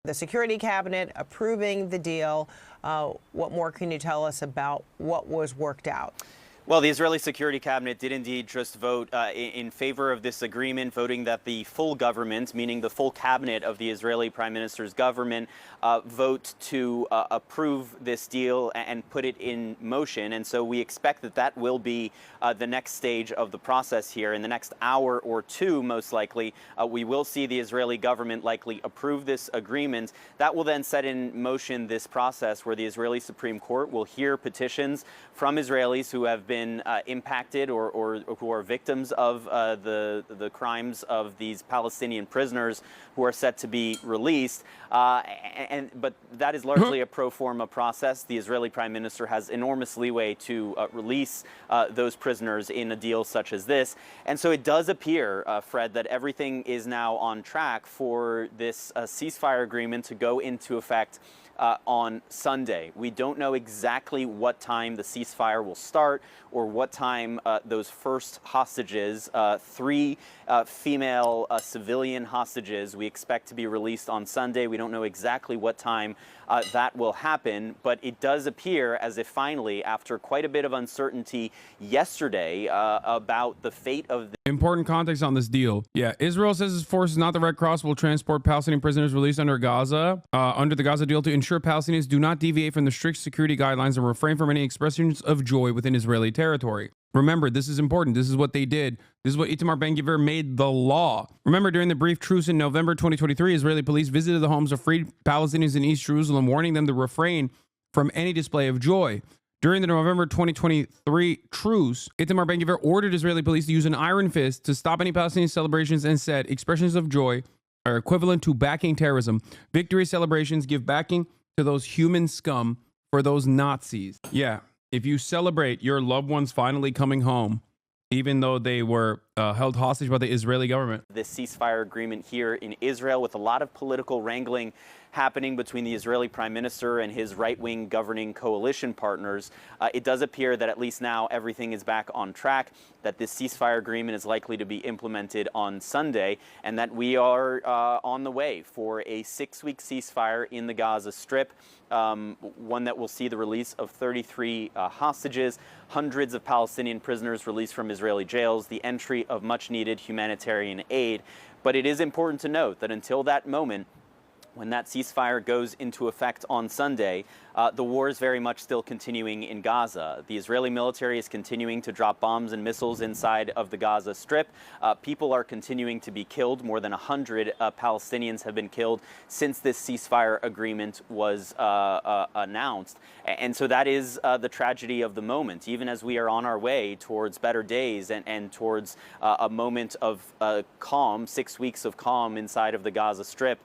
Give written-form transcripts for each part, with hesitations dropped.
The security cabinet approving the deal. What more can you tell us about what was worked out? Well, the Israeli Security Cabinet did indeed just vote in favor of this agreement, voting that the full government, meaning the full cabinet of the Israeli Prime Minister's government, vote to approve this deal and put it in motion. And so we expect that that will be the next stage of the process here. In the next hour or two, most likely, we will see the Israeli government likely approve this agreement. That will then set in motion this process where the Israeli Supreme Court will hear petitions from Israelis who have been impacted or who are victims of the crimes of these Palestinian prisoners who are set to be released. But that is largely a pro forma process. The Israeli Prime Minister has enormous leeway to release those prisoners in a deal such as this. And so it does appear, Fred, that everything is now on track for this ceasefire agreement to go into effect on Sunday. We don't know exactly what time the ceasefire will start or what time those first hostages, three female civilian hostages, we expect to be released on Sunday. We don't know exactly what time that will happen, but it does appear as if finally, after quite a bit of uncertainty yesterday about the fate of the important context on this deal. Yeah, Israel says its forces, not the Red Cross, will transport Palestinian prisoners released under the Gaza deal to ensure Palestinians do not deviate from the strict security guidelines and refrain from any expressions of joy within Israeli territory. Remember, this is important. This is what they did. This is what Itamar Ben-Gvir made the law. Remember, during the brief truce in November 2023, Israeli police visited the homes of freed Palestinians in East Jerusalem, warning them to refrain from any display of joy. During the November 2023 truce, Itamar Ben-Gvir ordered Israeli police to use an iron fist to stop any Palestinian celebrations and said expressions of joy are equivalent to backing terrorism. Victory celebrations give backing to those human scum for those Nazis. Yeah, if you celebrate your loved ones finally coming home, even though they were held hostage by the Israeli government. This ceasefire agreement here in Israel, with a lot of political wrangling happening between the Israeli Prime Minister and his right-wing governing coalition partners, it does appear that at least now everything is back on track, that this ceasefire agreement is likely to be implemented on Sunday, and that we are on the way for a 6-week ceasefire in the Gaza Strip, one that will see the release of 33 hostages, hundreds of Palestinian prisoners released from Israeli jails, the entry of much-needed humanitarian aid. But it is important to note that until that moment, when that ceasefire goes into effect on Sunday, the war is very much still continuing in Gaza. The Israeli military is continuing to drop bombs and missiles inside of the Gaza Strip. People are continuing to be killed. More than 100 Palestinians have been killed since this ceasefire agreement was announced. And so that is the tragedy of the moment. Even as we are on our way towards better days and towards a moment of calm, 6 weeks of calm inside of the Gaza Strip,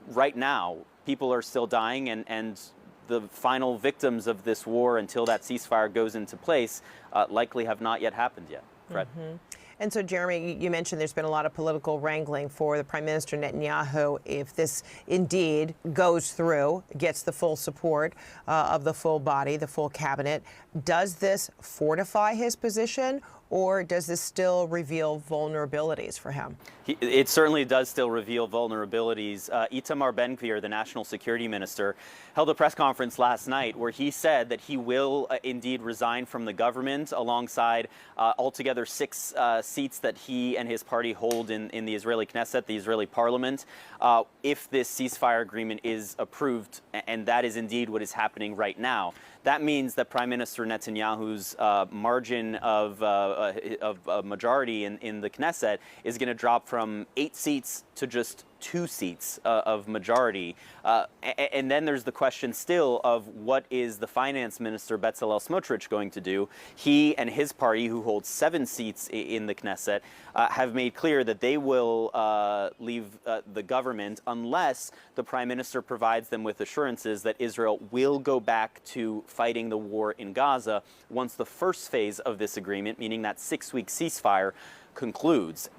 right now, people are still dying, and the final victims of this war, until that ceasefire goes into place, likely have not yet happened yet. Fred? And so, Jeremy, you mentioned there's been a lot of political wrangling for the Prime Minister Netanyahu. If this indeed goes through, gets the full support of the full body, the full cabinet, does this fortify his position, or does this still reveal vulnerabilities for him? It certainly does still reveal vulnerabilities. Itamar Ben-Gvir, the national security minister, held a press conference last night where he said that he will indeed resign from the government alongside altogether 6 seats that he and his party hold in the Israeli Knesset, the Israeli parliament, if this ceasefire agreement is approved, and that is indeed what is happening right now. That means that Prime Minister Netanyahu's margin of majority in the Knesset is going to drop from 8 seats to just 2 seats of majority. And then there's the question still of what is the finance minister, Bezalel Smotrich, going to do? He and his party, who holds 7 seats in the Knesset, have made clear that they will leave the government unless the prime minister provides them with assurances that Israel will go back to fighting the war in Gaza once the first phase of this agreement, meaning that 6-week ceasefire, concludes.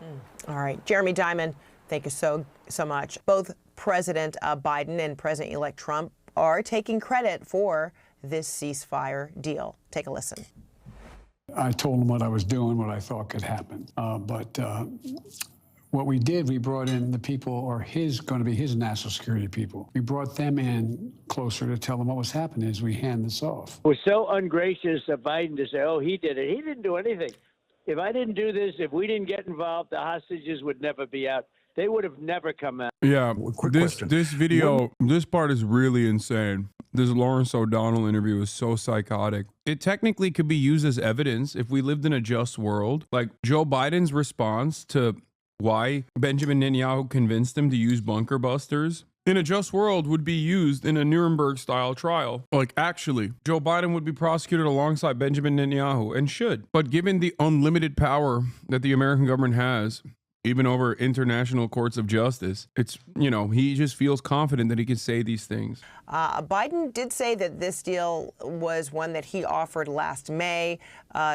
All right. Jeremy Diamond, thank you so much. Both President Biden and President-elect Trump are taking credit for this ceasefire deal. Take a listen. I told them what I was doing, what I thought could happen. But what we did, we brought in the people, or going to be his national security people. We brought them in closer to tell them what was happening as we hand this off. It was so ungracious of Biden to say, oh, he did it. He didn't do anything. If I didn't do this, if we didn't get involved, the hostages would never be out. They would have never come out. Yeah, Quick question. this video, this part is really insane. This Lawrence O'Donnell interview is so psychotic. It technically could be used as evidence if we lived in a just world. Like Joe Biden's response to why Benjamin Netanyahu convinced him to use bunker busters in a just world would be used in a Nuremberg-style trial. Like, actually, Joe Biden would be prosecuted alongside Benjamin Netanyahu, and should. But given the unlimited power that the American government has, even over international courts of justice, it's, you know, he just feels confident that he can say these things. Biden did say that this deal was one that he offered last May.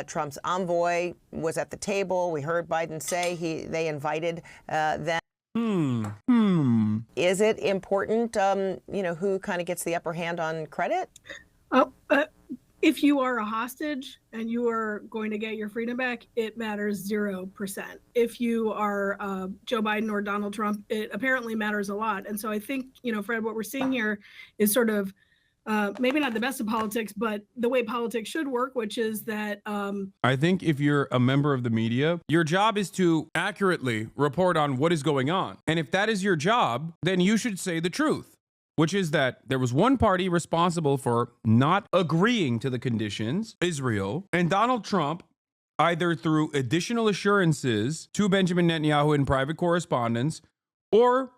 Trump's envoy was at the table. We heard Biden say they invited them. Is it important, you know, who kind of gets the upper hand on credit? If you are a hostage and you are going to get your freedom back, it matters 0%. If you are Joe Biden or Donald Trump, it apparently matters a lot. And so I think, you know, Fred, what we're seeing here is sort of maybe not the best of politics, but the way politics should work, which is that I think if you're a member of the media, your job is to accurately report on what is going on. And if that is your job, then you should say the truth, which is that there was one party responsible for not agreeing to the conditions, Israel, and Donald Trump, either through additional assurances to Benjamin Netanyahu in private correspondence or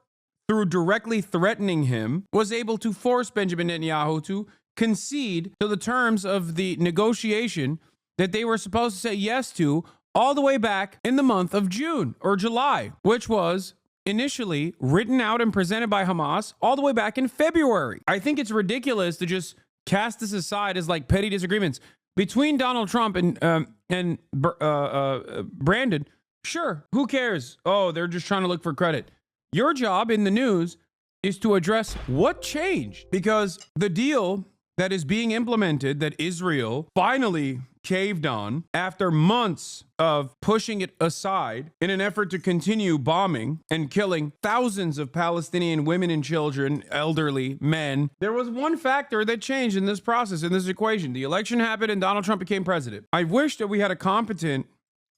through directly threatening him, was able to force Benjamin Netanyahu to concede to the terms of the negotiation that they were supposed to say yes to all the way back in the month of June or July, which was initially written out and presented by Hamas all the way back in February. I think it's ridiculous to just cast this aside as like petty disagreements between Donald Trump and Brandon. Sure, who cares? Oh, they're just trying to look for credit. Your job in the news is to address what changed, because the deal that is being implemented that Israel finally caved on after months of pushing it aside in an effort to continue bombing and killing thousands of Palestinian women and children, elderly men. There was one factor that changed in this process, in this equation. The election happened and Donald Trump became president. I wish that we had a competent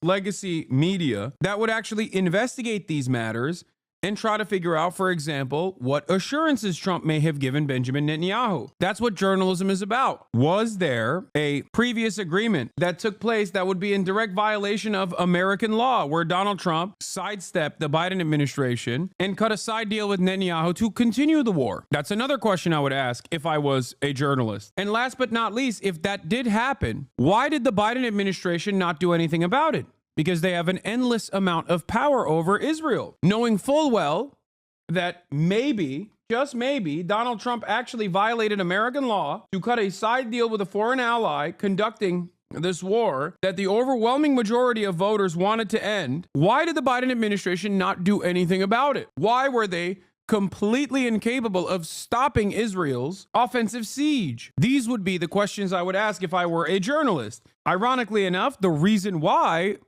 legacy media that would actually investigate these matters and try to figure out, for example, what assurances Trump may have given Benjamin Netanyahu. That's what journalism is about. Was there a previous agreement that took place that would be in direct violation of American law, where Donald Trump sidestepped the Biden administration and cut a side deal with Netanyahu to continue the war? That's another question I would ask if I was a journalist. And last but not least, if that did happen, why did the Biden administration not do anything about it? Because they have an endless amount of power over Israel, knowing full well that maybe, just maybe, Donald Trump actually violated American law to cut a side deal with a foreign ally conducting this war that the overwhelming majority of voters wanted to end. Why did the Biden administration not do anything about it? Why were they completely incapable of stopping Israel's offensive siege? These would be the questions I would ask if I were a journalist. Ironically enough, the reason why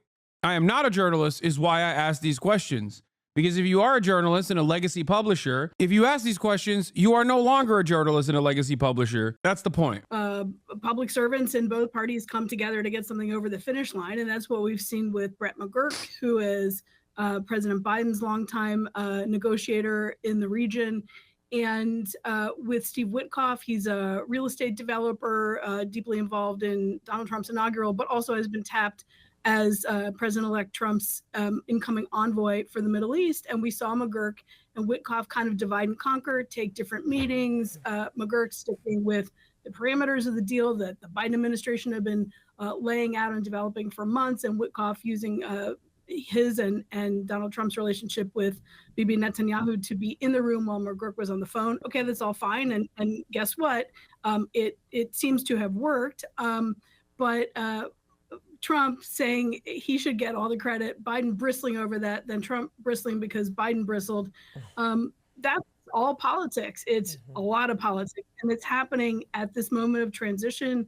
I am not a journalist is why I ask these questions. Because if you are a journalist and a legacy publisher, if you ask these questions, you are no longer a journalist and a legacy publisher. That's the point. Public servants in both parties come together to get something over the finish line. And that's what we've seen with Brett McGurk, who is President Biden's longtime negotiator in the region. And with Steve Witkoff, he's a real estate developer, deeply involved in Donald Trump's inaugural, but also has been tapped as President-elect Trump's incoming envoy for the Middle East. And we saw McGurk and Witkoff kind of divide and conquer, take different meetings. McGurk sticking with the parameters of the deal that the Biden administration had been laying out and developing for months, and Witkoff using his and Donald Trump's relationship with Bibi Netanyahu to be in the room while McGurk was on the phone. Okay, that's all fine. And guess what? It seems to have worked. But Trump saying he should get all the credit, Biden bristling over that, then Trump bristling because Biden bristled. That's all politics. It's a lot of politics, and it's happening at this moment of transition.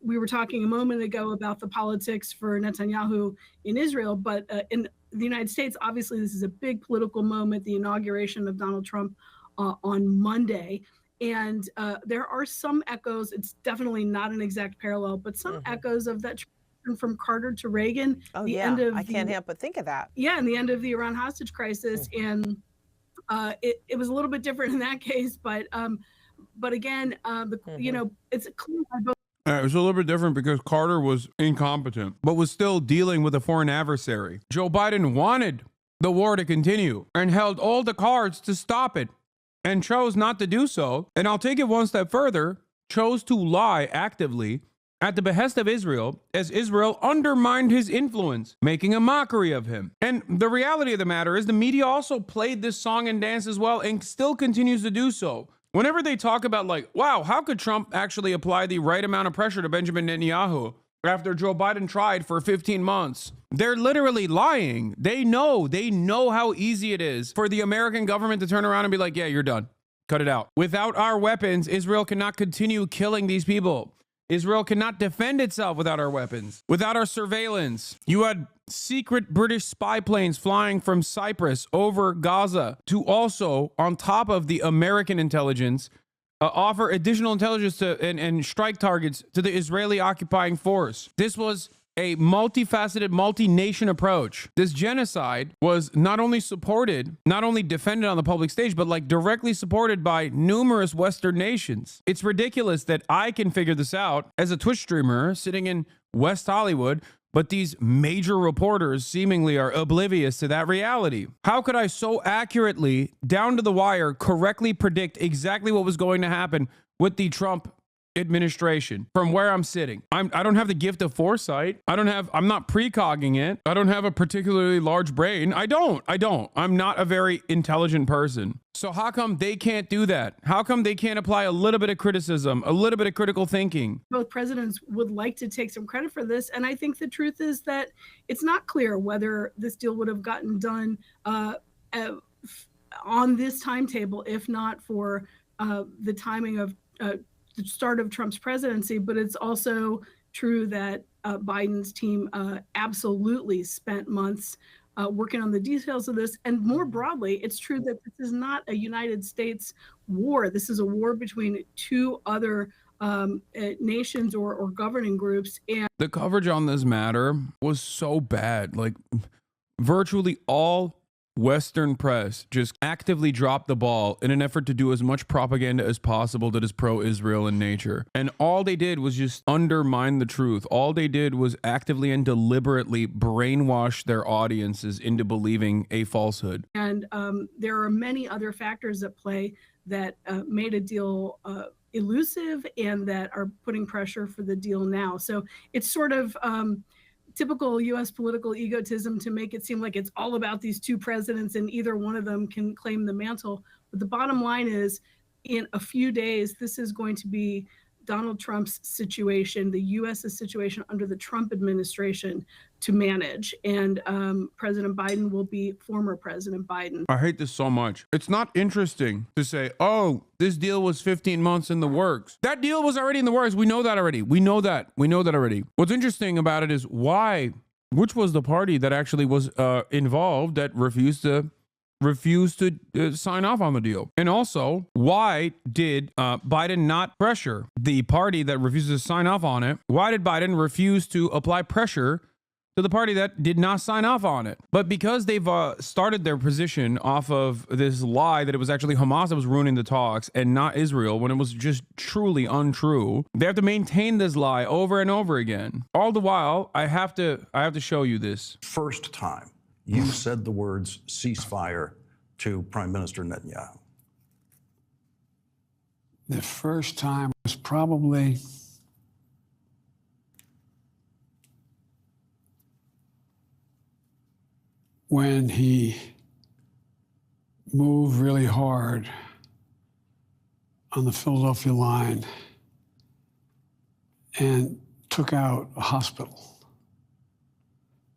We were talking a moment ago about the politics for Netanyahu in Israel, but in the United States, obviously, this is a big political moment, the inauguration of Donald Trump on Monday. And there are some echoes. It's definitely not an exact parallel, but some echoes of that from Carter to Reagan. Oh, the yeah. end of I can't help but think of that. Yeah, and the end of the Iran hostage crisis. And it was a little bit different in that case, but again, you know, it's clear by both. It was a little bit different because Carter was incompetent, but was still dealing with a foreign adversary. Joe Biden wanted the war to continue and held all the cards to stop it and chose not to do so. And I'll take it one step further, chose to lie actively at the behest of Israel as Israel undermined his influence, making a mockery of him. And the reality of the matter is the media also played this song and dance as well and still continues to do so. Whenever they talk about like, wow, how could Trump actually apply the right amount of pressure to Benjamin Netanyahu after Joe Biden tried for 15 months? They're literally lying. They know how easy it is for the American government to turn around and be like, yeah, you're done. Cut it out. Without our weapons, Israel cannot continue killing these people. Israel cannot defend itself without our weapons, without our surveillance. You had secret British spy planes flying from Cyprus over Gaza to also, on top of the American intelligence, offer additional intelligence to and strike targets to the Israeli occupying force. This was a multifaceted, multi-nation approach. This genocide was not only supported, not only defended on the public stage, but like directly supported by numerous Western nations. It's ridiculous that I can figure this out as a Twitch streamer sitting in West Hollywood, but these major reporters seemingly are oblivious to that reality. How could I so accurately, down to the wire, correctly predict exactly what was going to happen with the Trump administration from where I'm sitting? I don't have the gift of foresight. I'm not precogging it. I don't have a particularly large brain. I don't. I'm not a very intelligent person. So how come they can't do that? How come they can't apply a little bit of criticism, a little bit of critical thinking? Both presidents would like to take some credit for this. And I think the truth is that it's not clear whether this deal would have gotten done on this timetable, if not for the timing of the start of Trump's presidency. But it's also true that Biden's team absolutely spent months working on the details of this. And more broadly, it's true that this is not a United States war. This is a war between two other nations or governing groups. And the coverage on this matter was so bad. Like virtually all Western press just actively dropped the ball in an effort to do as much propaganda as possible that is pro-Israel in nature. And all they did was just undermine the truth. All they did was actively and deliberately brainwash their audiences into believing a falsehood. And there are many other factors at play that made a deal elusive and that are putting pressure for the deal now. So it's sort of typical U.S. political egotism to make it seem like it's all about these two presidents and either one of them can claim the mantle. But the bottom line is, in a few days, this is going to be Donald Trump's situation, the U.S.'s situation under the Trump administration to manage. And President Biden will be former President Biden. I hate this so much. It's not interesting to say, oh, this deal was 15 months in the works. That deal was already in the works. We know that already. We know that already. What's interesting about it is which was the party that actually was involved that refused to sign off on the deal? And also, why did Biden not pressure the party that refuses to sign off on it? Why did Biden refuse to apply pressure to the party that did not sign off on it? But because they've started their position off of this lie that it was actually Hamas that was ruining the talks and not Israel, when it was just truly untrue, they have to maintain this lie over and over again. All the while, I have to show you this. First time you said the words ceasefire to Prime Minister Netanyahu? The first time was probably when he moved really hard on the Philadelphia line and took out a hospital.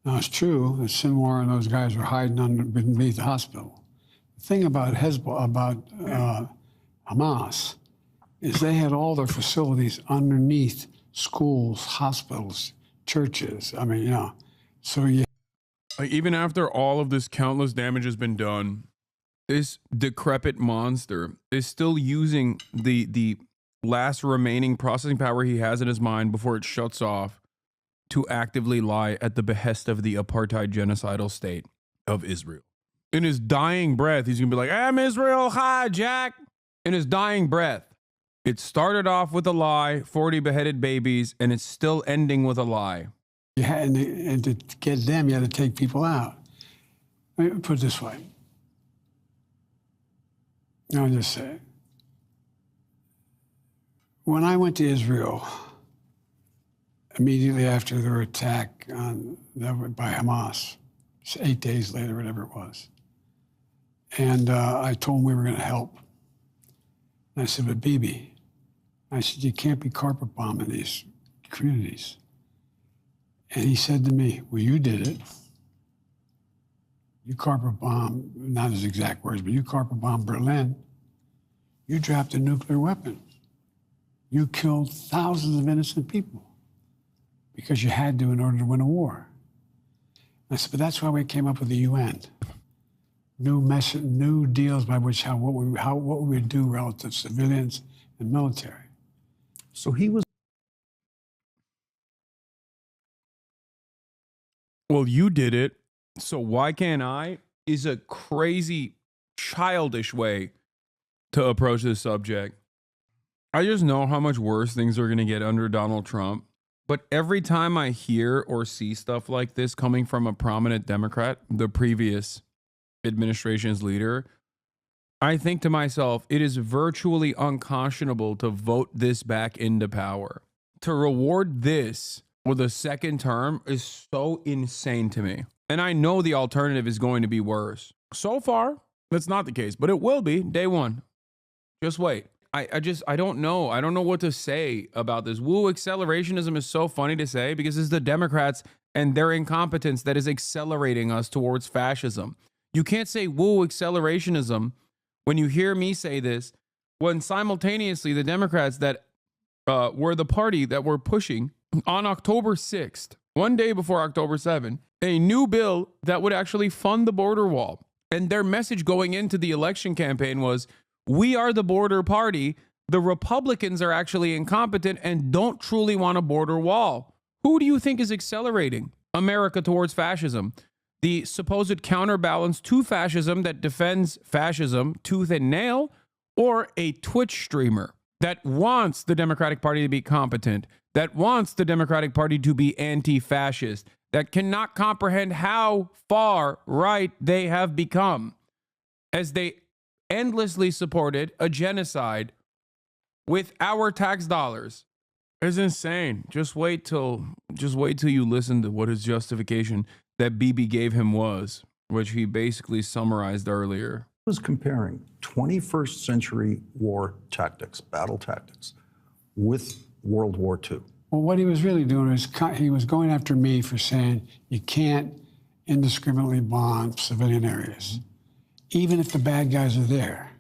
Now, it's true that Sinwar and those guys were hiding beneath the hospital. The thing about Hamas is they had all their facilities underneath schools, hospitals, churches. I mean, so Like, even after all of this countless damage has been done, this decrepit monster is still using the last remaining processing power he has in his mind before it shuts off to actively lie at the behest of the apartheid genocidal state of Israel. In his dying breath, he's gonna be like, I'm Israel, hi, Jack. In his dying breath. It started off with a lie, 40 beheaded babies, and it's still ending with a lie. You had, and to get them, you had to take people out. Let me put it this way. I'll just say, when I went to Israel, immediately after their attack by Hamas, 8 days later, whatever it was, and I told them we were going to help. And I said, but Bibi, I said, you can't be carpet bombing these communities. And he said to me, well, you did it. You carpet bombed, not his exact words, but you carpet bombed Berlin. You dropped a nuclear weapon. You killed thousands of innocent people because you had to in order to win a war. I said, but that's why we came up with the UN. New deals by which what we would do relative to civilians and military. So he was. Well, you did it, so why can't I? Is a crazy, childish way to approach this subject. I just know how much worse things are going to get under Donald Trump. But every time I hear or see stuff like this coming from a prominent Democrat, the previous administration's leader, I think to myself, it is virtually unconscionable to vote this back into power. To reward this with a second term is so insane to me. And I know the alternative is going to be worse. So far, that's not the case, but it will be day one. Just wait. I don't know. I don't know what to say about this. Woo, accelerationism is so funny to say because it's the Democrats and their incompetence that is accelerating us towards fascism. You can't say woo, accelerationism when you hear me say this, when simultaneously the Democrats that were the party that were pushing on October 6th, one day before October 7th, a new bill that would actually fund the border wall. And their message going into the election campaign was, we are the border party. The Republicans are actually incompetent and don't truly want a border wall. Who do you think is accelerating America towards fascism? The supposed counterbalance to fascism that defends fascism tooth and nail, or a Twitch streamer that wants the Democratic Party to be competent, that wants the Democratic Party to be anti-fascist, that cannot comprehend how far right they have become as they endlessly supported a genocide with our tax dollars. It's insane. Just wait till you listen to what his justification that Bibi gave him was, which he basically summarized earlier. Was comparing 21st century war tactics, battle tactics, with World War II. Well, what he was really doing is he was going after me for saying you can't indiscriminately bomb civilian areas, even if the bad guys are there.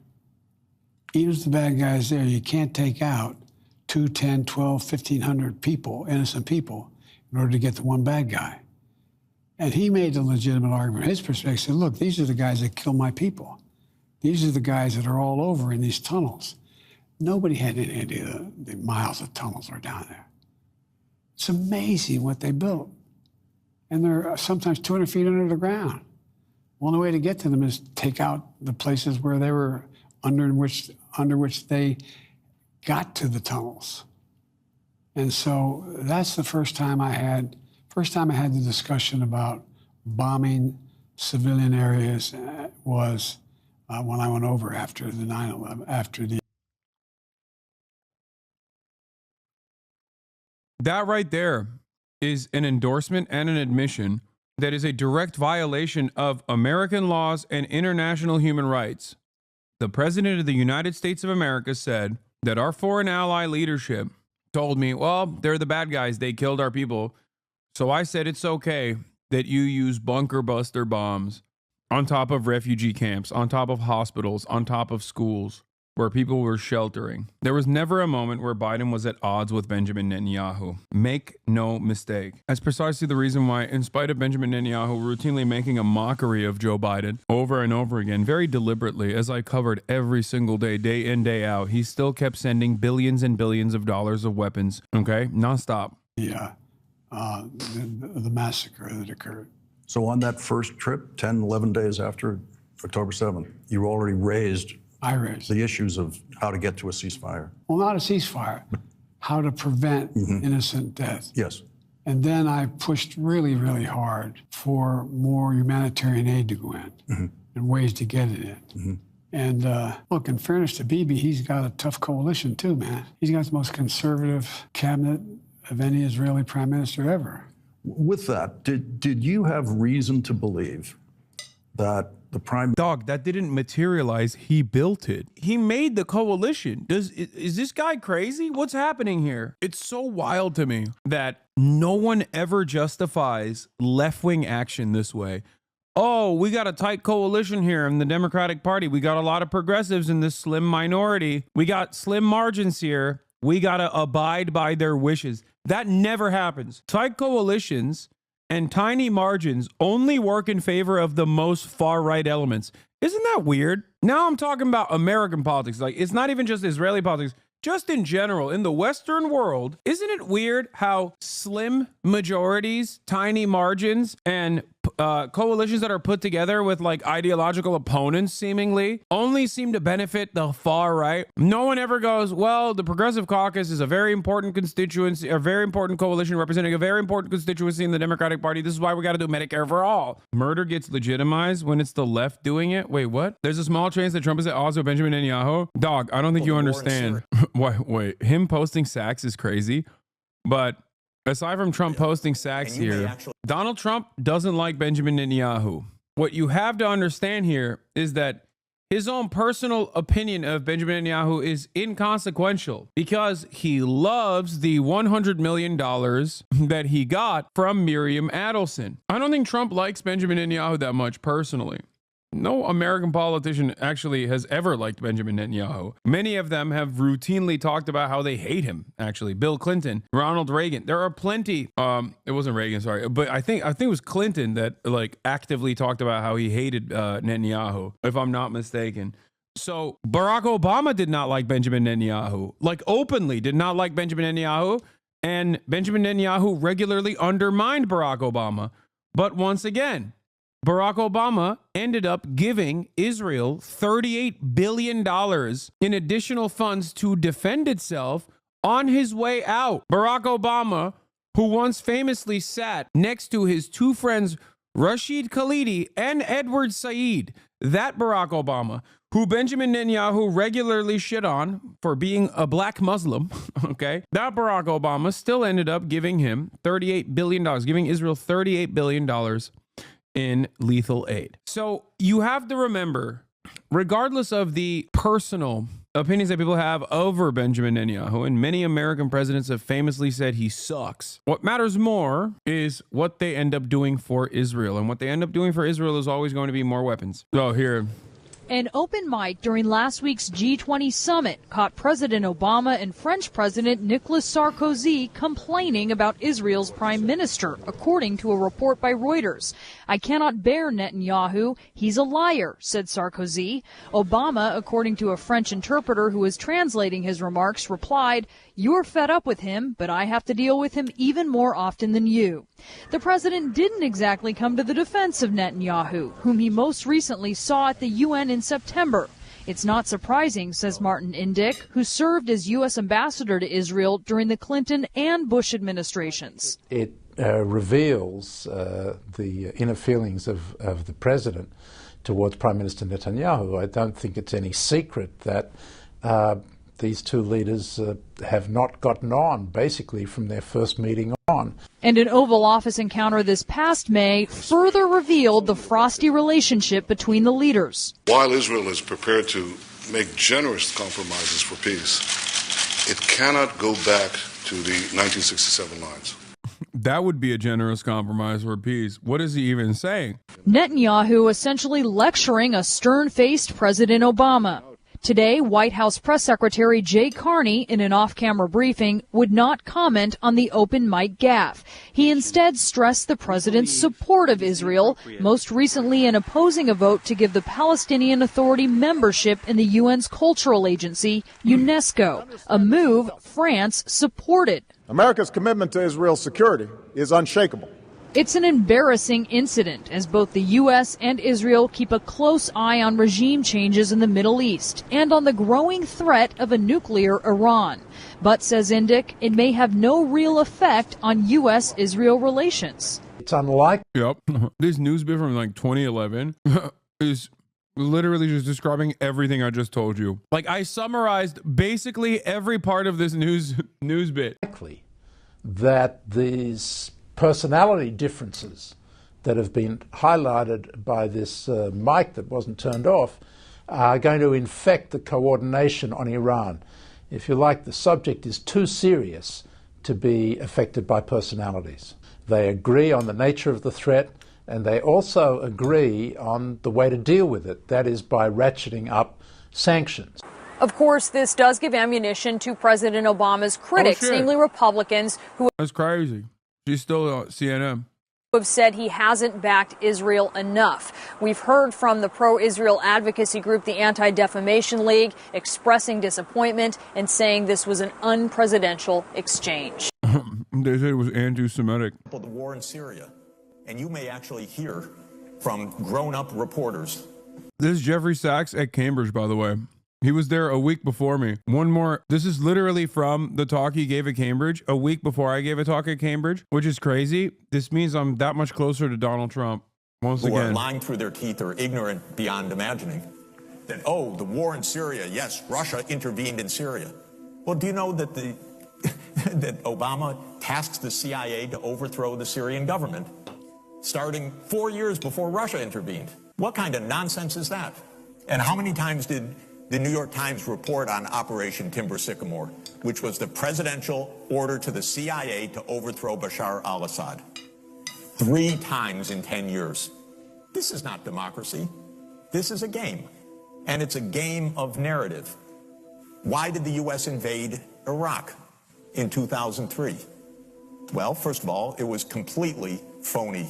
Even if the bad guys are there, you can't take out 2, 10, 12, 1,500 people, innocent people, in order to get the one bad guy. And he made a legitimate argument. His perspective said, look, these are the guys that kill my people. These are the guys that are all over in these tunnels. Nobody had any idea the miles of tunnels are down there. It's amazing what they built. And they're sometimes 200 feet under the ground. Well, the way to get to them is take out the places where they were under which they got to the tunnels. And so that's the first time I had the discussion about bombing civilian areas was when I went over after the 9/11, after the. That right there is an endorsement and an admission that is a direct violation of American laws and international human rights. The President of the United States of America said that our foreign ally leadership told me, well, they're the bad guys. They killed our people. So I said it's okay that you use bunker buster bombs on top of refugee camps, on top of hospitals, on top of schools. where people were sheltering. There was never a moment where Biden was at odds with Benjamin Netanyahu. Make no mistake. That's precisely the reason why, in spite of Benjamin Netanyahu routinely making a mockery of Joe Biden over and over again, very deliberately, as I covered every single day, day in, day out, he still kept sending billions and billions of dollars of weapons, okay? Nonstop. The massacre that occurred. So on that first trip, 10, 11 days after October 7th, you already raised the issues of how to get to a ceasefire. Well, not a ceasefire, how to prevent innocent death. Yes. And then I pushed really, really hard for more humanitarian aid to go in and ways to get it in. And look, in fairness to Bibi, he's got a tough coalition too, man. He's got the most conservative cabinet of any Israeli prime minister ever. With that, did you have reason to believe that the prime... Dog, that didn't materialize. He built it. He made the coalition. Is this guy crazy? What's happening here? It's so wild to me that no one ever justifies left-wing action this way. Oh, we got a tight coalition here in the Democratic Party. We got a lot of progressives in this slim minority. We got slim margins here. We got to abide by their wishes. That never happens. Tight coalitions and tiny margins only work in favor of the most far-right elements. Isn't that weird? Now I'm talking about American politics. Like, it's not even just Israeli politics. Just in general, in the Western world, isn't it weird how slim majorities, tiny margins, and coalitions that are put together with like ideological opponents seemingly only seem to benefit the far right? No one ever goes, well, the Progressive Caucus is a very important constituency, a very important coalition representing a very important constituency in the Democratic Party. This is why we got to do Medicare for all. Murder gets legitimized when it's the left doing it. Wait, what? There's a small chance that Trump is at odds with Benjamin Netanyahu? Dog, I don't think you understand. Wait, him posting sacks is crazy, but aside from Trump posting sacks here, Donald Trump doesn't like Benjamin Netanyahu. What you have to understand here is that his own personal opinion of Benjamin Netanyahu is inconsequential because he loves the $100 million that he got from Miriam Adelson. I don't think Trump likes Benjamin Netanyahu that much personally. No American politician actually has ever liked Benjamin Netanyahu. Many of them have routinely talked about how they hate him, actually. Bill Clinton, Ronald Reagan. There are plenty, it wasn't Reagan, sorry, but I think it was Clinton that like actively talked about how he hated Netanyahu, if I'm not mistaken. So Barack Obama did not like Benjamin Netanyahu, like openly did not like Benjamin Netanyahu, and Benjamin Netanyahu regularly undermined Barack Obama. But once again, Barack Obama ended up giving Israel $38 billion in additional funds to defend itself on his way out. Barack Obama, who once famously sat next to his two friends, Rashid Khalidi and Edward Said, that Barack Obama, who Benjamin Netanyahu regularly shit on for being a black Muslim, okay? That Barack Obama still ended up giving him $38 billion, giving Israel $38 billion in lethal aid. So you have to remember, regardless of the personal opinions that people have over Benjamin Netanyahu, and many American presidents have famously said he sucks, what matters more is what they end up doing for Israel. And what they end up doing for Israel is always going to be more weapons. So here. An open mic during last week's G20 summit caught President Obama and French President Nicolas Sarkozy complaining about Israel's prime minister, according to a report by Reuters. I cannot bear Netanyahu. He's a liar, said Sarkozy. Obama, according to a French interpreter who was translating his remarks, replied, you're fed up with him, but I have to deal with him even more often than you. The president didn't exactly come to the defense of Netanyahu, whom he most recently saw at the UN in September. It's not surprising, says Martin Indyk, who served as U.S. ambassador to Israel during the Clinton and Bush administrations. It reveals the inner feelings of the president towards Prime Minister Netanyahu. I don't think it's any secret that these two leaders have not gotten on, basically, from their first meeting on. And an Oval Office encounter this past May further revealed the frosty relationship between the leaders. While Israel is prepared to make generous compromises for peace, it cannot go back to the 1967 lines. That would be a generous compromise for peace. What is he even saying? Netanyahu essentially lecturing a stern-faced President Obama. Today, White House Press Secretary Jay Carney, in an off-camera briefing, would not comment on the open mic gaffe. He instead stressed the president's support of Israel, most recently in opposing a vote to give the Palestinian Authority membership in the UN's cultural agency, UNESCO, a move France supported. America's commitment to Israel's security is unshakable. It's an embarrassing incident as both the U.S. and Israel keep a close eye on regime changes in the Middle East and on the growing threat of a nuclear Iran. But, says Indyk, it may have no real effect on U.S.-Israel relations. It's unlikely. Yep. This news bit from like 2011 is literally just describing everything I just told you. Like, I summarized basically every part of this news bit. That these personality differences that have been highlighted by this mic that wasn't turned off are going to infect the coordination on Iran. If you like, the subject is too serious to be affected by personalities. They agree on the nature of the threat, and they also agree on the way to deal with it, that is by ratcheting up sanctions. Of course, this does give ammunition to President Obama's critics, namely Republicans, who That's crazy. She's still on CNN. have said he hasn't backed Israel enough. We've heard from the pro-Israel advocacy group, the Anti-Defamation League, expressing disappointment and saying this was an unpresidential exchange. They said it was anti-Semitic. The war in Syria, and you may actually hear from grown-up reporters. This is Jeffrey Sachs at Cambridge, by the way. He was there a week before me. One more. This is literally from the talk he gave at Cambridge a week before I gave a talk at Cambridge, which is crazy. This means I'm that much closer to Donald Trump. Once Who again. are lying through their teeth or ignorant beyond imagining. That, oh, the war in Syria, yes, Russia intervened in Syria. Well, do you know that that Obama tasks the CIA to overthrow the Syrian government, starting 4 years before Russia intervened? What kind of nonsense is that? And how many times did the New York Times report on Operation Timber Sycamore, which was the presidential order to the CIA to overthrow Bashar al-Assad? 3 times in 10 years. This is not democracy. This is a game. And it's a game of narrative. Why did the U.S. invade Iraq in 2003? Well, first of all, it was completely phony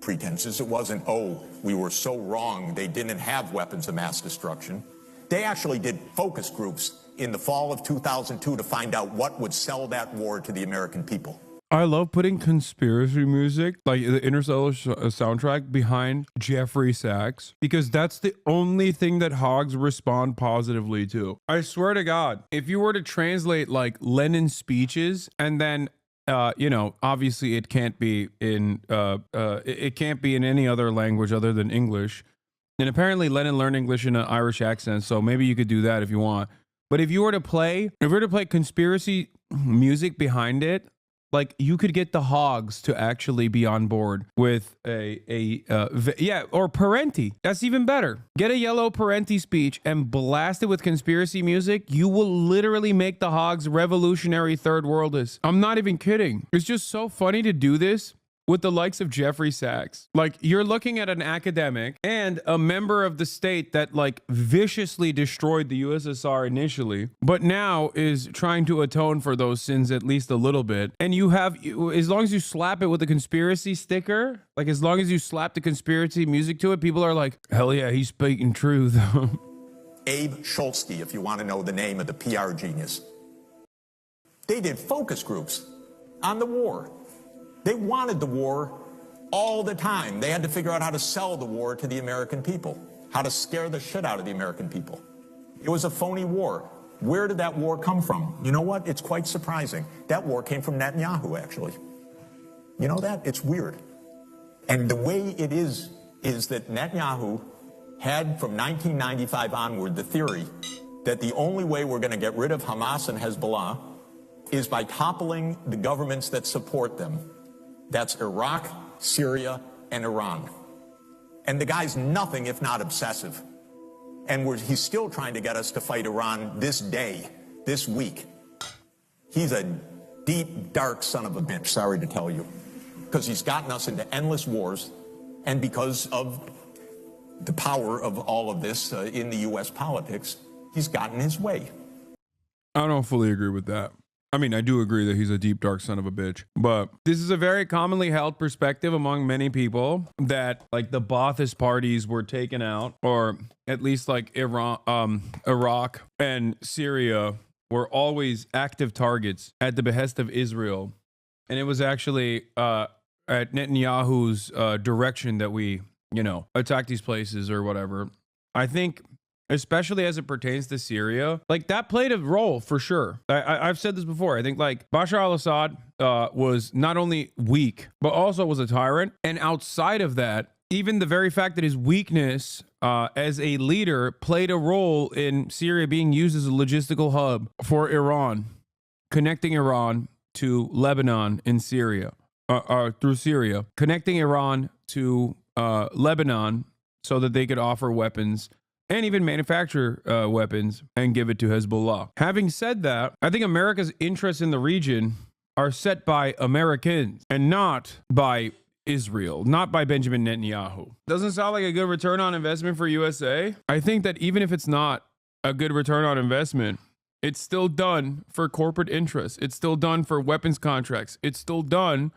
pretenses. It wasn't, oh, we were so wrong, they didn't have weapons of mass destruction. They actually did focus groups in the fall of 2002 to find out what would sell that war to the American people. I love putting conspiracy music, like the Interstellar soundtrack, behind Jeffrey Sachs, because that's the only thing that hogs respond positively to. I swear to God, if you were to translate like Lenin's speeches and then obviously it can't be in any other language other than English. And apparently Lenin learned English in an Irish accent, so maybe you could do that if you want. But if you were to play conspiracy music behind it, like you could get the hogs to actually be on board with or Parenti. That's even better. Get a yellow Parenti speech and blast it with conspiracy music. You will literally make the hogs revolutionary third worldists. I'm not even kidding. It's just so funny to do this with the likes of Jeffrey Sachs. Like, you're looking at an academic and a member of the state that like viciously destroyed the USSR initially, but now is trying to atone for those sins at least a little bit. And you have, as long as you slap it with a conspiracy sticker, like as long as you slap the conspiracy music to it, people are like, hell yeah, he's speaking truth. Abe Schultzky, if you want to know the name of the PR genius. They did focus groups on the war. They wanted the war all the time. They had to figure out how to sell the war to the American people, how to scare the shit out of the American people. It was a phony war. Where did that war come from? You know what? It's quite surprising. That war came from Netanyahu, actually. You know that? It's weird. And the way it is that Netanyahu had from 1995 onward the theory that the only way we're going to get rid of Hamas and Hezbollah is by toppling the governments that support them. That's Iraq, Syria, and Iran. And the guy's nothing if not obsessive. And he's still trying to get us to fight Iran this day, this week. He's a deep, dark son of a bitch, sorry to tell you. Because he's gotten us into endless wars, and because of the power of all of this in the U.S. politics, he's gotten his way. I don't fully agree with that. I mean, I do agree that he's a deep, dark son of a bitch. But this is a very commonly held perspective among many people that, like, the Ba'athist parties were taken out, or at least, like, Iraq and Syria were always active targets at the behest of Israel. And it was actually at Netanyahu's direction that we, attacked these places or whatever. I think, especially as it pertains to Syria, like, that played a role for sure. I've said this before. I think, like, Bashar al-Assad was not only weak, but also was a tyrant. And outside of that, even the very fact that his weakness as a leader played a role in Syria being used as a logistical hub for Iran, connecting Iran to Lebanon in Syria, through Syria, connecting Iran to Lebanon so that they could offer weapons and even manufacture weapons and give it to Hezbollah. Having said that, I think America's interests in the region are set by Americans and not by Israel, not by Benjamin Netanyahu. Doesn't sound like a good return on investment for USA. I think that even if it's not a good return on investment, it's still done for corporate interests. It's still done for weapons contracts. It's still done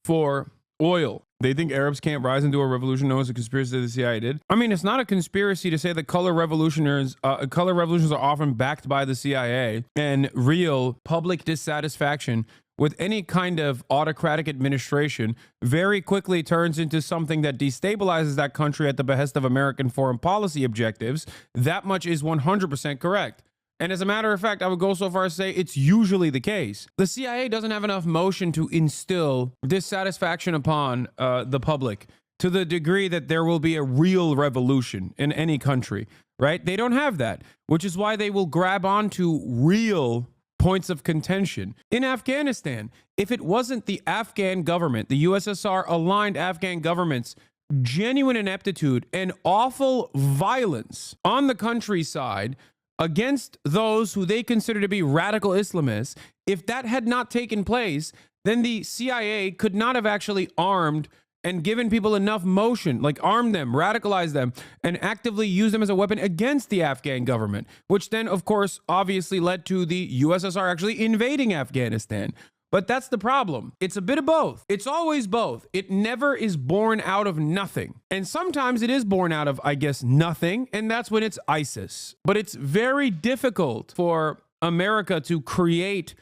for oil. They think Arabs can't rise into a revolution known as a conspiracy that the CIA did. I mean, it's not a conspiracy to say that color revolutions are often backed by the CIA, and real public dissatisfaction with any kind of autocratic administration very quickly turns into something that destabilizes that country at the behest of American foreign policy objectives. That much is 100% correct. And as a matter of fact, I would go so far as to say it's usually the case. The CIA doesn't have enough motion to instill dissatisfaction upon the public to the degree that there will be a real revolution in any country, right? They don't have that, which is why they will grab onto real points of contention. In Afghanistan, if it wasn't the Afghan government, the USSR aligned Afghan government's genuine ineptitude and awful violence on the countryside against those who they consider to be radical Islamists, if that had not taken place, then the CIA could not have actually armed and given people enough motion, like arm them, radicalize them, and actively use them as a weapon against the Afghan government, which then, of course, obviously led to the USSR actually invading Afghanistan. But that's the problem. It's a bit of both. It's always both. It never is born out of nothing. And sometimes it is born out of, I guess, nothing. And that's when it's ISIS. But it's very difficult for America to create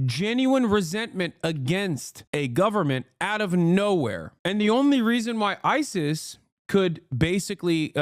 genuine resentment against a government out of nowhere. And the only reason why ISIS could basically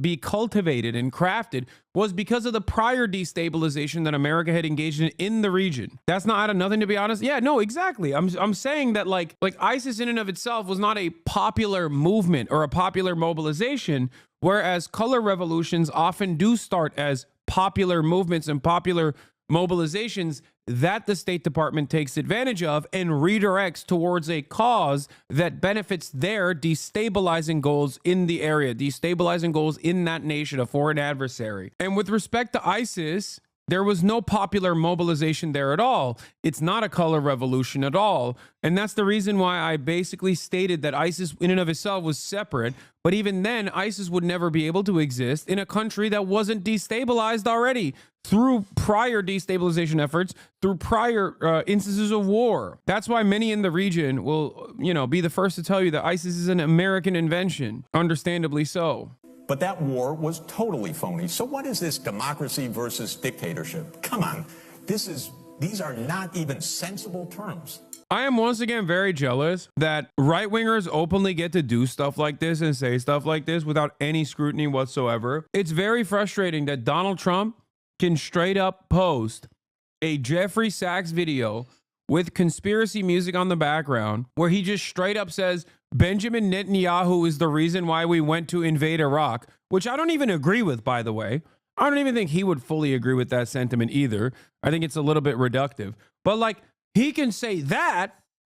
be cultivated and crafted was because of the prior destabilization that America had engaged in the region. That's not out of nothing, to be honest. Yeah, no, exactly. I'm saying that like ISIS in and of itself was not a popular movement or a popular mobilization, whereas color revolutions often do start as popular movements and popular mobilizations that the State Department takes advantage of and redirects towards a cause that benefits their destabilizing goals in the area, destabilizing goals in that nation, a foreign adversary. And with respect to ISIS, there was no popular mobilization there at all. It's not a color revolution at all. And that's the reason why I basically stated that ISIS in and of itself was separate. But even then, ISIS would never be able to exist in a country that wasn't destabilized already through prior destabilization efforts, through prior instances of war. That's why many in the region will, be the first to tell you that ISIS is an American invention, understandably so. But that war was totally phony. So what is this democracy versus dictatorship? Come on, these are not even sensible terms. I am once again very jealous that right-wingers openly get to do stuff like this and say stuff like this without any scrutiny whatsoever. It's very frustrating that Donald Trump can straight up post a Jeffrey Sachs video with conspiracy music on the background where he just straight up says Benjamin Netanyahu is the reason why we went to invade Iraq, which I don't even agree with, by the way. I don't even think he would fully agree with that sentiment either. I think it's a little bit reductive. But he can say that,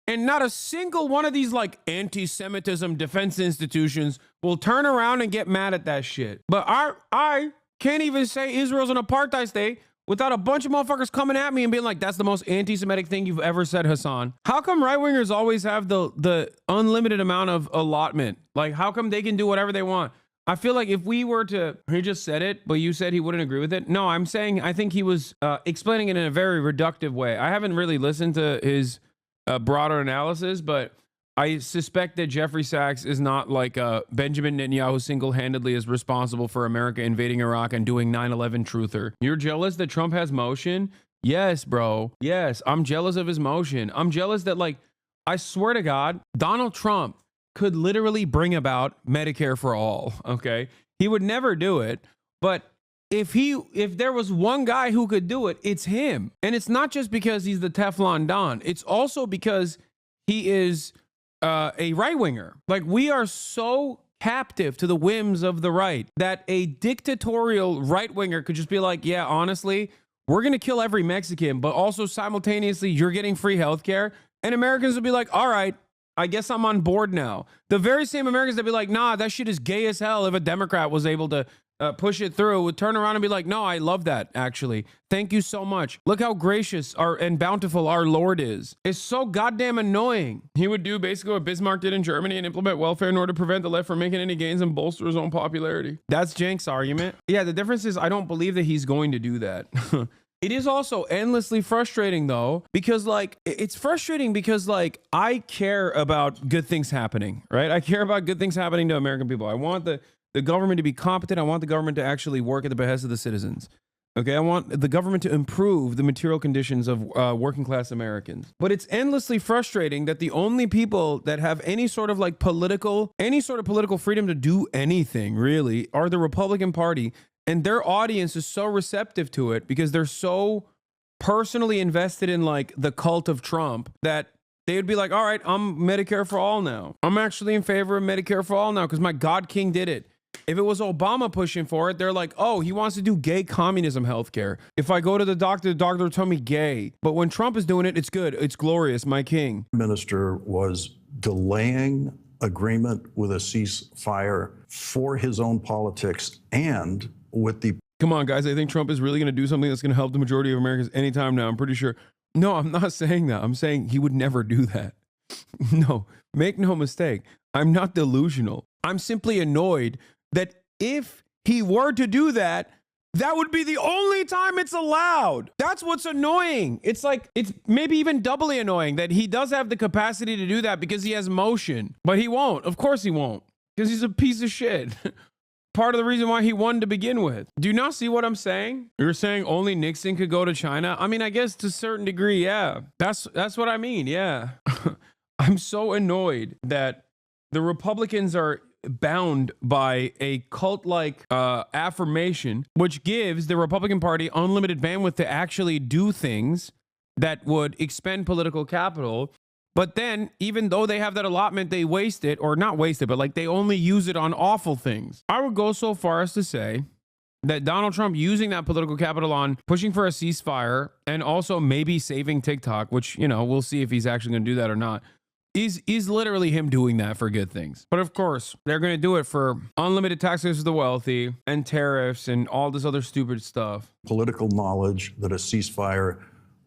and not a single one of these anti-Semitism defense institutions will turn around and get mad at that shit. But I can't even say Israel's an apartheid state without a bunch of motherfuckers coming at me and being like, that's the most anti-Semitic thing you've ever said, Hasan. How come right-wingers always have the unlimited amount of allotment? How come they can do whatever they want? I feel like if we were to, he just said it, but you said he wouldn't agree with it. No, I'm saying I think he was explaining it in a very reductive way. I haven't really listened to his broader analysis, but I suspect that Jeffrey Sachs is not like Benjamin Netanyahu single-handedly is responsible for America invading Iraq and doing 9/11 truther. You're jealous that Trump has motion? Yes, bro. Yes, I'm jealous of his motion. I'm jealous that, like, I swear to God, Donald Trump could literally bring about Medicare for all, okay? He would never do it, but if there was one guy who could do it, it's him. And it's not just because he's the Teflon Don. It's also because he is a right-winger. Like, we are so captive to the whims of the right that a dictatorial right-winger could just be like, yeah, honestly, we're going to kill every Mexican, but also simultaneously, you're getting free healthcare. And Americans would be like, all right, I guess I'm on board now. The very same Americans that be like, nah, that shit is gay as hell. If a Democrat was able to push it through, would turn around and be like, no, I love that, actually. Thank you so much. Look how gracious and bountiful our Lord is. It's so goddamn annoying. He would do basically what Bismarck did in Germany and implement welfare in order to prevent the left from making any gains and bolster his own popularity. That's Jenk's argument. Yeah, the difference is I don't believe that he's going to do that. It is also endlessly frustrating, though, because, like, it's frustrating because, like, I care about good things happening, right? I care about good things happening to American people. I want the government to be competent. I want the government to actually work at the behest of the citizens. Okay, I want the government to improve the material conditions of working class Americans. But it's endlessly frustrating that the only people that have any sort of political freedom to do anything, really, are the Republican Party. And their audience is so receptive to it because they're so personally invested in, like, the cult of Trump that they would be like, all right, I'm Medicare for all now. I'm actually in favor of Medicare for all now because my God King did it. If it was Obama pushing for it, they're like, oh, he wants to do gay communism healthcare. If I go to the doctor will tell me gay. But when Trump is doing it, it's good. It's glorious, my king. The minister was delaying agreement with a ceasefire for his own politics and with the... Come on, guys. I think Trump is really going to do something that's going to help the majority of Americans anytime now. I'm pretty sure. No, I'm not saying that. I'm saying he would never do that. No, make no mistake. I'm not delusional. I'm simply annoyed that if he were to do that, that would be the only time it's allowed. That's what's annoying. It's like, it's maybe even doubly annoying that he does have the capacity to do that because he has motion, but he won't. Of course he won't, because he's a piece of shit. Part of the reason why he won to begin with. Do you not see what I'm saying? You're saying only Nixon could go to China? I mean, I guess to a certain degree, yeah. That's what I mean, yeah. I'm so annoyed that the Republicans are bound by a cult-like affirmation, which gives the Republican Party unlimited bandwidth to actually do things that would expend political capital. But then, even though they have that allotment, they waste it, or not waste it, but like they only use it on awful things. I would go so far as to say that Donald Trump using that political capital on pushing for a ceasefire and also maybe saving TikTok, which, you know, we'll see if he's actually going to do that or not, is literally him doing that for good things. But of course, they're going to do it for unlimited taxes to the wealthy and tariffs and all this other stupid stuff. Political knowledge that a ceasefire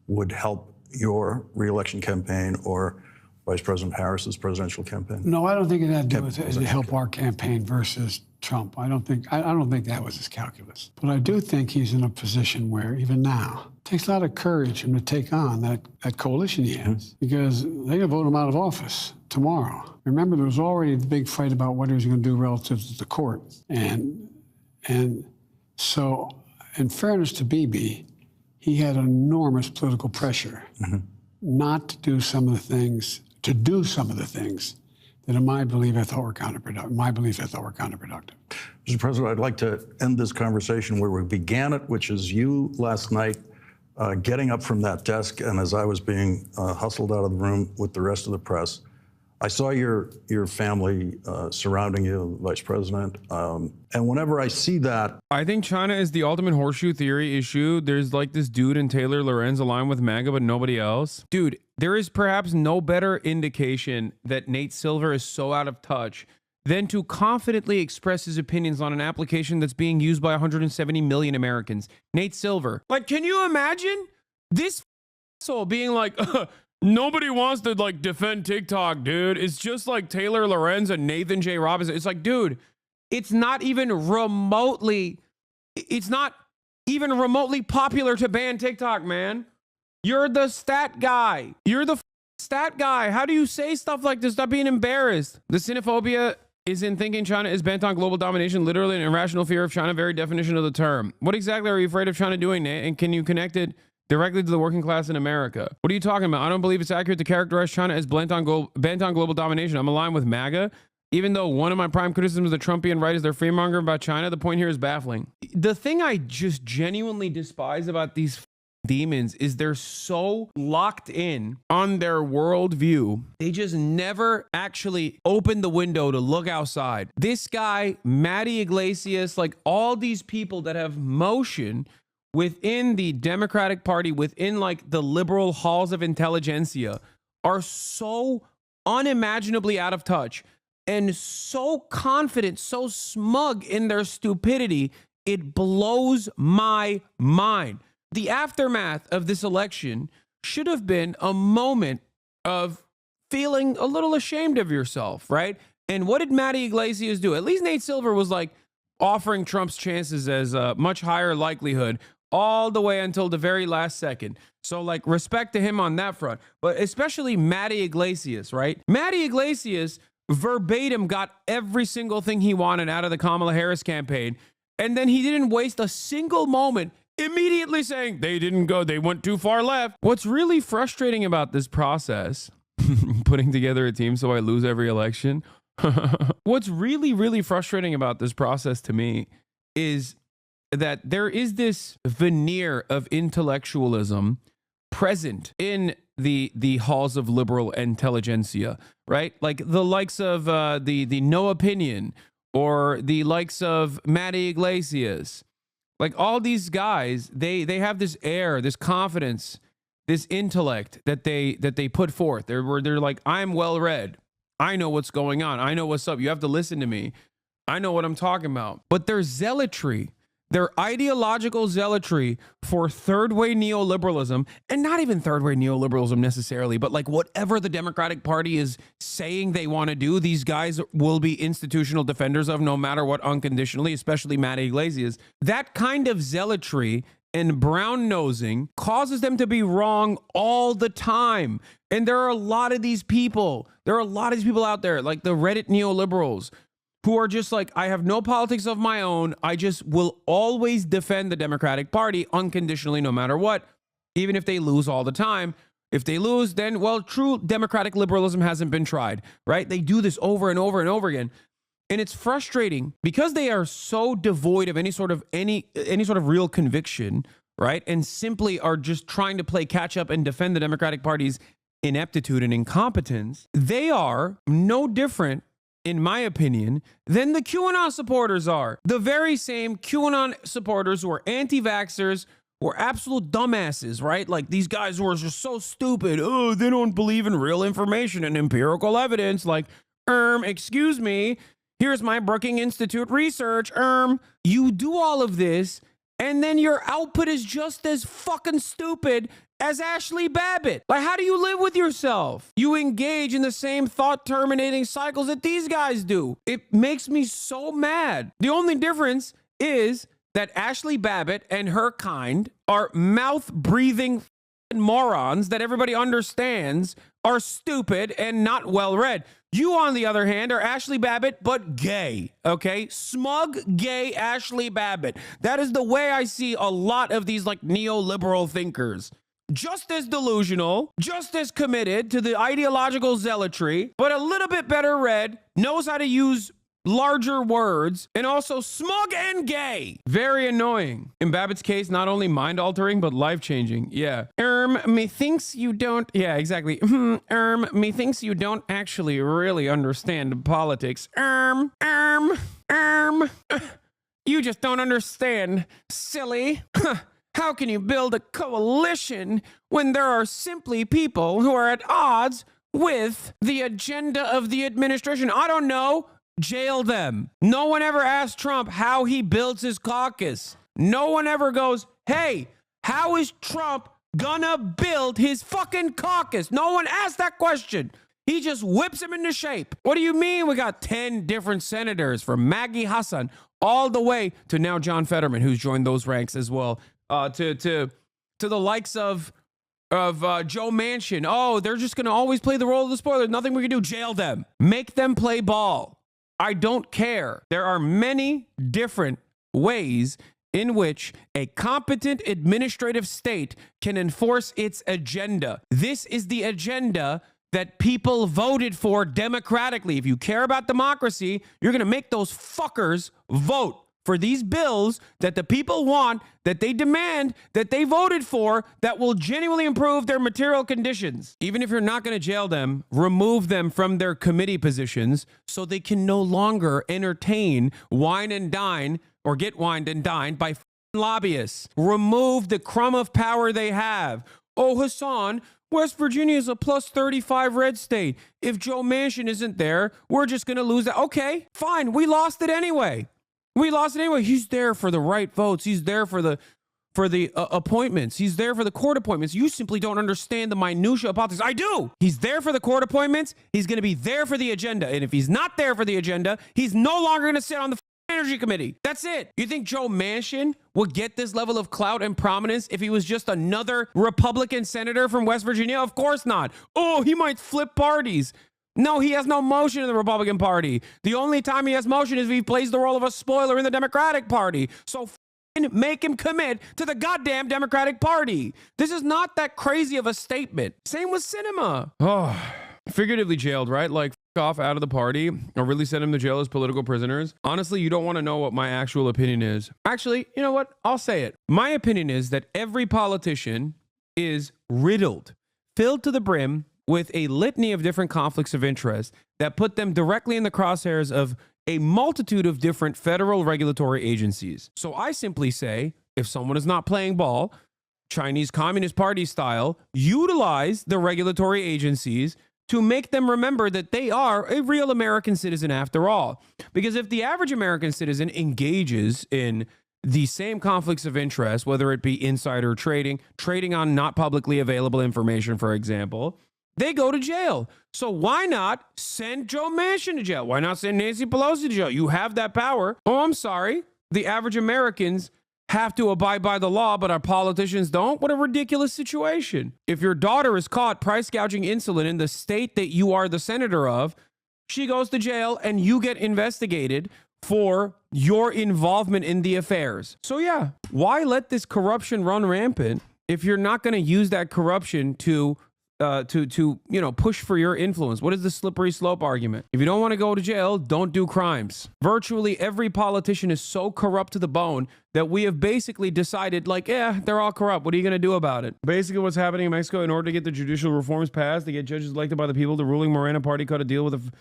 would help your reelection campaign or Vice President Harris's presidential campaign? No, I don't think it had to do with it to help our campaign versus Trump. I don't think that was his calculus. But I do think he's in a position where even now it takes a lot of courage for him to take on that coalition he has, because they're going to vote him out of office tomorrow. Remember, there was already the big fight about what he was going to do relative to the court, and so in fairness to Bibi, he had enormous political pressure not to do some of the things, that in my belief I thought were counterproductive. Mr. President, I'd like to end this conversation where we began it, which is you last night getting up from that desk, and as I was being hustled out of the room with the rest of the press, I saw your family surrounding you, Vice President, and whenever I see that... I think China is the ultimate horseshoe theory issue. There's like this dude in Taylor Lorenz aligned with MAGA, but nobody else. Dude, there is perhaps no better indication that Nate Silver is so out of touch than to confidently express his opinions on an application that's being used by 170 million Americans. Nate Silver. Like, can you imagine this asshole being like... Nobody wants to like defend TikTok, dude. It's just like Taylor Lorenz and Nathan J. Robinson. It's like, dude, it's not even remotely popular to ban TikTok, man. You're the stat guy. You're the stat guy. How do you say stuff like this? Stop being embarrassed. The xenophobia is in thinking China is bent on global domination, literally an irrational fear of China, very definition of the term. What exactly are you afraid of China doing, Nate? And can you connect it directly to the working class in America? What are you talking about? I don't believe it's accurate to characterize China as bent on global domination. I'm aligned with MAGA. Even though one of my prime criticisms of the Trumpian right is they're fearmongering about China, the point here is baffling. The thing I just genuinely despise about these demons is they're so locked in on their worldview. They just never actually open the window to look outside. This guy, Matty Iglesias, like all these people that have motion within the Democratic Party, within like the liberal halls of intelligentsia, are so unimaginably out of touch and so confident, so smug in their stupidity, it blows my mind. The aftermath of this election should have been a moment of feeling a little ashamed of yourself, right? And what did Matty Iglesias do? At least Nate Silver was like offering Trump's chances as a much higher likelihood all the way until the very last second. So like respect to him on that front, but especially Matty Iglesias, right? Matty Iglesias verbatim got every single thing he wanted out of the Kamala Harris campaign. And then he didn't waste a single moment immediately saying they didn't go, they went too far left. What's really frustrating about this process, putting together a team so I lose every election. What's really, really frustrating about this process to me is that there is this veneer of intellectualism present in the halls of liberal intelligentsia, right? Like the likes of the No Opinion or the likes of Matty Iglesias. Like all these guys, they have this air, this confidence, this intellect that they put forth. They're like, I'm well read. I know what's going on. I know what's up. You have to listen to me. I know what I'm talking about. But their zealotry, their ideological zealotry for third-way neoliberalism, and not even third-way neoliberalism necessarily, but like whatever the Democratic Party is saying they want to do, these guys will be institutional defenders of no matter what unconditionally, especially Matty Iglesias. That kind of zealotry and brown-nosing causes them to be wrong all the time. And there are a lot of these people. There are a lot of these people out there, like the Reddit neoliberals, who are just like, I have no politics of my own. I just will always defend the Democratic Party unconditionally, no matter what, even if they lose all the time. If they lose, then, well, true democratic liberalism hasn't been tried, right? They do this over and over and over again. And it's frustrating because they are so devoid of any sort of real conviction, right? And simply are just trying to play catch up and defend the Democratic Party's ineptitude and incompetence. They are no different, in my opinion, than the QAnon supporters are. The very same QAnon supporters who are anti-vaxxers, who are absolute dumbasses, right? Like these guys who are just so stupid. Oh, they don't believe in real information and empirical evidence. Like, excuse me, here's my Brookings Institute research. You do all of this, and then your output is just as fucking stupid as Ashley Babbitt. Like, how do you live with yourself? You engage in the same thought-terminating cycles that these guys do. It makes me so mad. The only difference is that Ashley Babbitt and her kind are mouth-breathing morons that everybody understands are stupid and not well-read. You, on the other hand, are Ashley Babbitt, but gay, okay? Smug, gay Ashley Babbitt. That is the way I see a lot of these, like, neoliberal thinkers. Just as delusional, just as committed to the ideological zealotry, but a little bit better read, knows how to use larger words, and also smug and gay. Very annoying. In Babbitt's case, not only mind-altering, but life-changing. Yeah. Methinks you don't... Yeah, exactly. Methinks you don't actually really understand politics. You just don't understand, silly. How can you build a coalition when there are simply people who are at odds with the agenda of the administration? I don't know. Jail them. No one ever asked Trump how he builds his caucus. No one ever goes, hey, how is Trump gonna build his fucking caucus? No one asked that question. He just whips him into shape. What do you mean we got 10 different senators from Maggie Hassan all the way to now John Fetterman, who's joined those ranks as well, to the likes of Joe Manchin. Oh, they're just going to always play the role of the spoiler. Nothing we can do. Jail them. Make them play ball. I don't care. There are many different ways in which a competent administrative state can enforce its agenda. This is the agenda that people voted for democratically. If you care about democracy, you're going to make those fuckers vote for these bills that the people want, that they demand, that they voted for, that will genuinely improve their material conditions. Even if you're not going to jail them, remove them from their committee positions so they can no longer entertain, wine and dine, or get wined and dined by lobbyists. Remove the crumb of power they have. Oh, Hassan, West Virginia is a plus 35 red state. If Joe Manchin isn't there, we're just going to lose that. Okay, fine. We lost it anyway. He's there for the right votes. He's there for the appointments. He's there for the court appointments. You simply don't understand the minutia of politics. I do. He's there for the court appointments. He's going to be there for the agenda. And if he's not there for the agenda, he's no longer going to sit on the Energy Committee. That's it. You think Joe Manchin would get this level of clout and prominence if he was just another Republican senator from West Virginia? Of course not. Oh, he might flip parties. No, he has no motion in the Republican Party. The only time he has motion is if he plays the role of a spoiler in the Democratic Party. So make him commit to the goddamn Democratic Party. This is not that crazy of a statement. Same with cinema. Oh, figuratively jailed, right? Like, off out of the party or really send him to jail as political prisoners. Honestly, you don't want to know what my actual opinion is. Actually, you know what? I'll say it. My opinion is that every politician is riddled, filled to the brim with a litany of different conflicts of interest that put them directly in the crosshairs of a multitude of different federal regulatory agencies. So I simply say, if someone is not playing ball, Chinese Communist Party style, utilize the regulatory agencies to make them remember that they are a real American citizen after all. Because if the average American citizen engages in the same conflicts of interest, whether it be insider trading, trading on not publicly available information, for example, they go to jail. So why not send Joe Manchin to jail? Why not send Nancy Pelosi to jail? You have that power. Oh, I'm sorry. The average Americans have to abide by the law, but our politicians don't? What a ridiculous situation. If your daughter is caught price gouging insulin in the state that you are the senator of, she goes to jail and you get investigated for your involvement in the affairs. So yeah, why let this corruption run rampant if you're not going to use that corruption to push for your influence? What is the slippery slope argument? If you don't want to go to jail, don't do crimes. Virtually every politician is so corrupt to the bone that we have basically decided, like, they're all corrupt. What are you going to do about it? Basically, what's happening in Mexico, in order to get the judicial reforms passed, to get judges elected by the people, the ruling Morena party cut a deal with a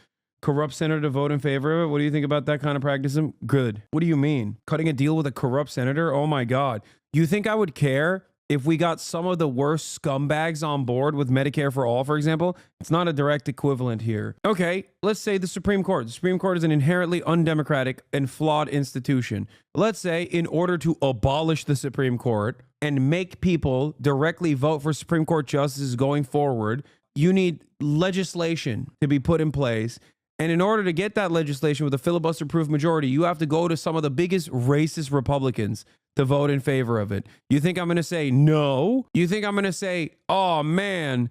corrupt senator to vote in favor of it. What do you think about that kind of practice? Good. What do you mean? Cutting a deal with a corrupt senator? Oh my God. You think I would care if we got some of the worst scumbags on board with Medicare for all, for example? It's not a direct equivalent here. Okay, let's say the Supreme Court. The Supreme Court is an inherently undemocratic and flawed institution. Let's say in order to abolish the Supreme Court and make people directly vote for Supreme Court justices going forward, you need legislation to be put in place. And in order to get that legislation with a filibuster-proof majority, you have to go to some of the biggest racist Republicans to vote in favor of it. You think I'm going to say no? You think I'm going to say, oh man,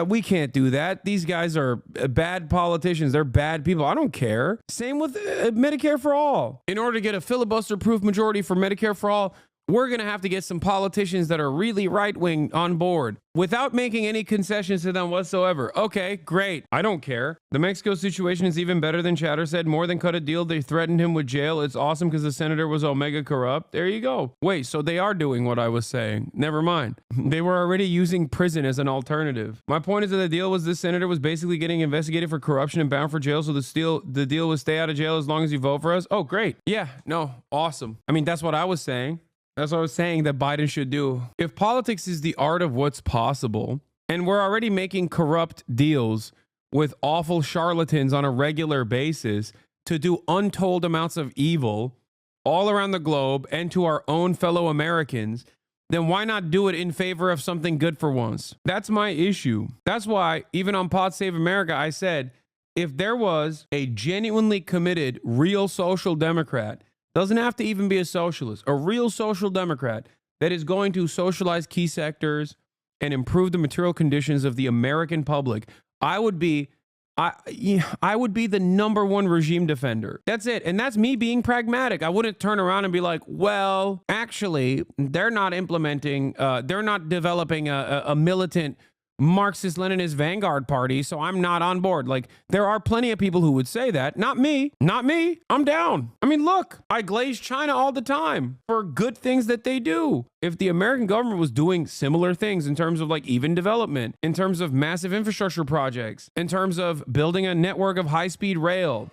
we can't do that. These guys are bad politicians. They're bad people. I don't care. Same with Medicare for all. In order to get a filibuster-proof majority for Medicare for all, we're going to have to get some politicians that are really right-wing on board without making any concessions to them whatsoever. Okay, great. I don't care. The Mexico situation is even better than Chatter said. More than cut a deal, they threatened him with jail. It's awesome because the senator was omega corrupt. There you go. Wait, so they are doing what I was saying. Never mind. They were already using prison as an alternative. My point is that the deal was this senator was basically getting investigated for corruption and bound for jail. So the deal was stay out of jail as long as you vote for us. Oh, great. Yeah, no, awesome. I mean, that's what I was saying. That's what I was saying that Biden should do. If politics is the art of what's possible, and we're already making corrupt deals with awful charlatans on a regular basis to do untold amounts of evil all around the globe and to our own fellow Americans, then why not do it in favor of something good for once? That's my issue. That's why even on Pod Save America, I said, if there was a genuinely committed, real social democrat, doesn't have to even be a socialist, a real social democrat that is going to socialize key sectors and improve the material conditions of the American public, I would be the number one regime defender. That's it. And that's me being pragmatic. I wouldn't turn around and be like, well, actually, they're not implementing, they're not developing a militant Marxist-Leninist vanguard party, so I'm not on board. Like, there are plenty of people who would say that. Not me. Not me. I'm down. I mean, look, I glaze China all the time for good things that they do. If the American government was doing similar things in terms of like even development, in terms of massive infrastructure projects, in terms of building a network of high-speed rail,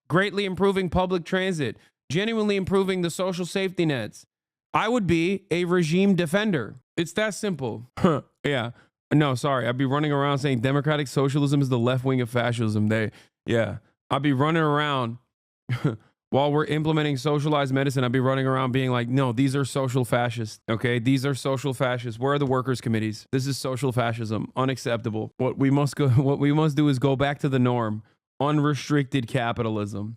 greatly improving public transit, genuinely improving the social safety nets, I would be a regime defender. It's that simple. Yeah. No, sorry. I'd be running around saying democratic socialism is the left wing of fascism. I'd be running around while we're implementing socialized medicine. I'd be running around being like, no, these are social fascists. Okay, these are social fascists. Where are the workers' committees? This is social fascism. Unacceptable. What we must do is go back to the norm. Unrestricted capitalism.